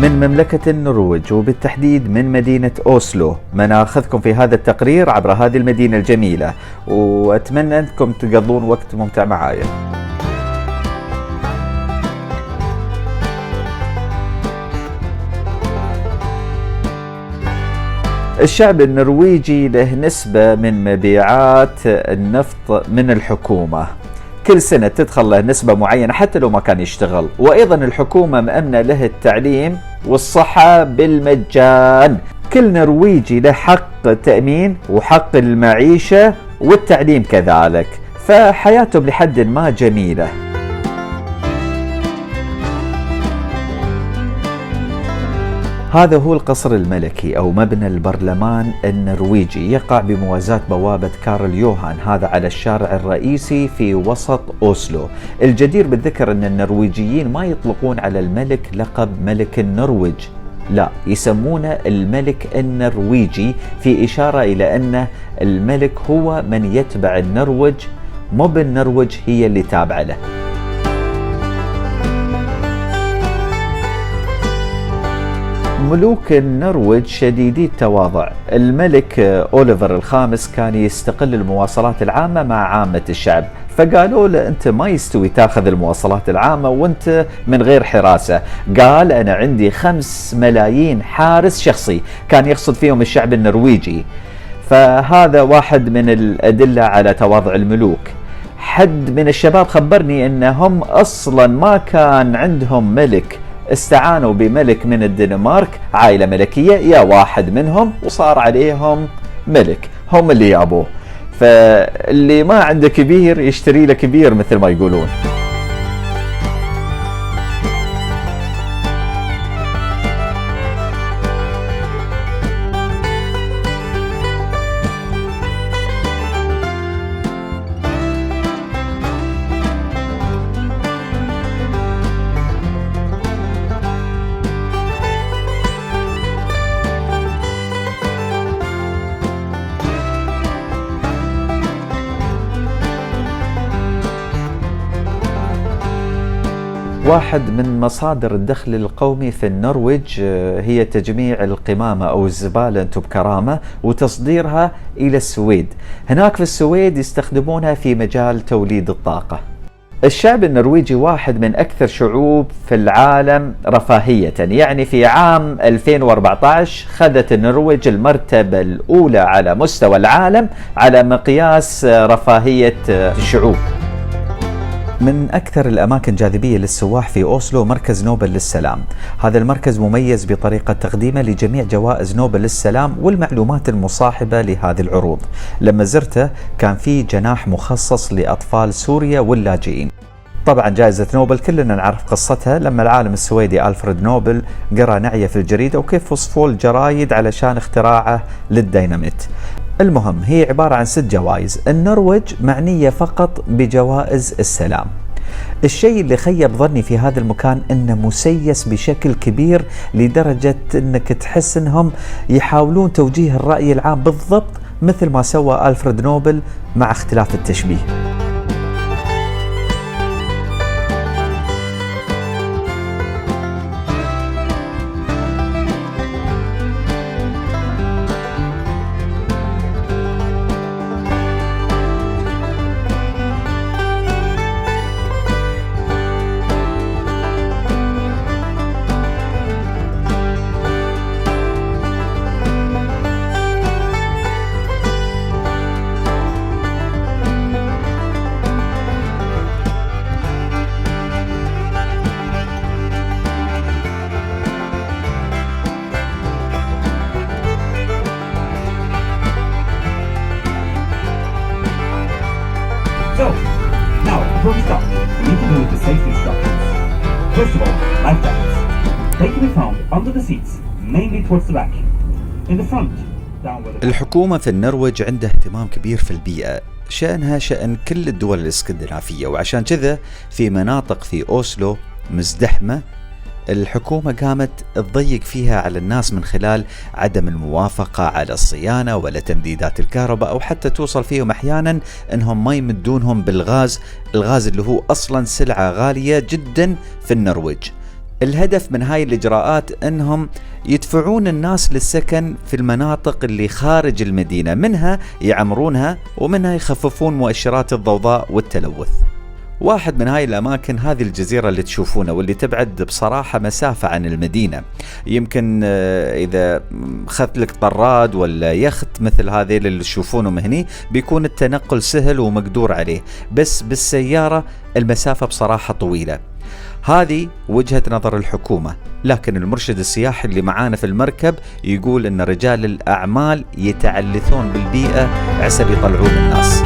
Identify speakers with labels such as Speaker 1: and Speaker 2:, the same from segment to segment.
Speaker 1: من مملكة النرويج وبالتحديد من مدينة أوسلو، مناخذكم في هذا التقرير عبر هذه المدينة الجميلة، وأتمنى أنكم تقضون وقت ممتع معايا. الشعب النرويجي له نسبة من مبيعات النفط من الحكومة، كل سنة تدخل له نسبة معينة حتى لو ما كان يشتغل، وأيضا الحكومة مأمنة له التعليم والصحة بالمجان. كل نرويجي له حق تأمين وحق المعيشة والتعليم كذلك، فحياتهم لحد ما جميلة. هذا هو القصر الملكي أو مبنى البرلمان النرويجي، يقع بموازاة بوابة كارل يوهان، هذا على الشارع الرئيسي في وسط أوسلو. الجدير بالذكر أن النرويجيين ما يطلقون على الملك لقب ملك النرويج، لا، يسمونه الملك النرويجي، في إشارة إلى أن الملك هو من يتبع النرويج، مو بالنرويج هي اللي تابعة له. ملوك النرويج شديدي التواضع. الملك أوليفر الخامس كان يستقل المواصلات العامة مع عامة الشعب، فقالوا له أنت ما يستوي تاخذ المواصلات العامة وأنت من غير حراسة. قال أنا عندي 5 ملايين حارس شخصي، كان يقصد فيهم الشعب النرويجي. فهذا واحد من الأدلة على تواضع الملوك. حد من الشباب خبرني أنهم أصلا ما كان عندهم ملك، استعانوا بملك من الدنمارك، عائلة ملكية، يا واحد منهم وصار عليهم ملك، هم اللي يابوه. فاللي ما عنده كبير يشتري له كبير مثل ما يقولون. واحد من مصادر الدخل القومي في النرويج هي تجميع القمامة أو الزبالة أنتم بكرامة وتصديرها إلى السويد. هناك في السويد يستخدمونها في مجال توليد الطاقة. الشعب النرويجي واحد من أكثر شعوب في العالم رفاهية، يعني في عام 2014 خذت النرويج المرتبة الأولى على مستوى العالم على مقياس رفاهية الشعوب. من أكثر الأماكن جاذبية للسواح في أوسلو مركز نوبل للسلام. هذا المركز مميز بطريقة تقديمه لجميع جوائز نوبل للسلام والمعلومات المصاحبة لهذه العروض. لما زرته كان في جناح مخصص لأطفال سوريا واللاجئين. طبعا جائزة نوبل كلنا نعرف قصتها، لما العالم السويدي ألفريد نوبل قرأ نعية في الجريدة وكيف وصفوا الجرايد علشان اختراعه للديناميت. المهم هي عبارة عن 6 جوائز. النرويج معنية فقط بجوائز السلام. الشيء اللي خيب ظني في هذا المكان انه مسيس بشكل كبير لدرجة انك تحس انهم يحاولون توجيه الرأي العام بالضبط مثل ما سوى ألفريد نوبل مع اختلاف التشبيه.
Speaker 2: So, now, before we start, we need to do with the safety instructions. First of all, life jackets. They can be found under the seats, mainly towards the back. In the front, down where the...
Speaker 1: الحكومة في النرويج عندها اهتمام كبير في البيئة، شأنها شأن كل الدول الاسكندنافية، وعشان كذا في مناطق في أوسلو مزدحمة الحكومة قامت تضيق فيها على الناس من خلال عدم الموافقة على الصيانة ولا تمديدات الكهرباء، أو حتى توصل فيهم أحيانا أنهم ما يمدونهم بالغاز، الغاز اللي هو أصلا سلعة غالية جدا في النرويج. الهدف من هاي الإجراءات أنهم يدفعون الناس للسكن في المناطق اللي خارج المدينة، منها يعمرونها ومنها يخففون مؤشرات الضوضاء والتلوث. واحد من هاي الأماكن هذه الجزيرة اللي تشوفونها، واللي تبعد بصراحة مسافة عن المدينة. يمكن إذا خذت لك طراد ولا يخت مثل هذه اللي تشوفونهم هني بيكون التنقل سهل ومقدور عليه، بس بالسيارة المسافة بصراحة طويلة. هذه وجهة نظر الحكومة، لكن المرشد السياحي اللي معانا في المركب يقول أن رجال الأعمال يتعلثون بالبيئة عسب يطلعون الناس.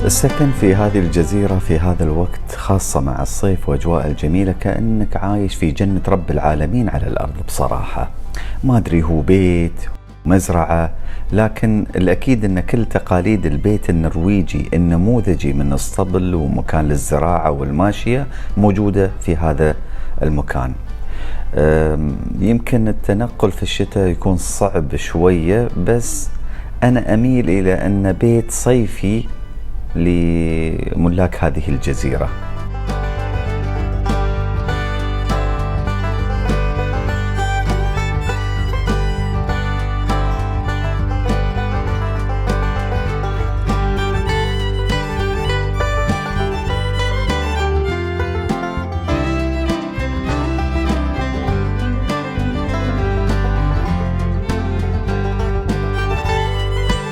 Speaker 1: السكن في هذه الجزيرة في هذا الوقت، خاصة مع الصيف وأجواء الجميلة، كأنك عايش في جنة رب العالمين على الأرض بصراحة. ما أدري هو بيت مزرعة، لكن الأكيد أن كل تقاليد البيت النرويجي النموذجي من الصبل ومكان للزراعة والماشية موجودة في هذا المكان. يمكن التنقل في الشتاء يكون صعب شوية، بس أنا أميل إلى أن بيت صيفي لملاك هذه الجزيرة.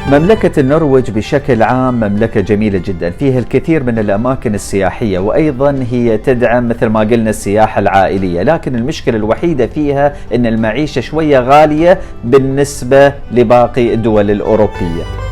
Speaker 1: مملكة النرويج بشكل عام مملكة جميلة جدا، فيها الكثير من الأماكن السياحية، وأيضا هي تدعم مثل ما قلنا السياحة العائلية، لكن المشكلة الوحيدة فيها أن المعيشة شوية غالية بالنسبة لباقي الدول الأوروبية.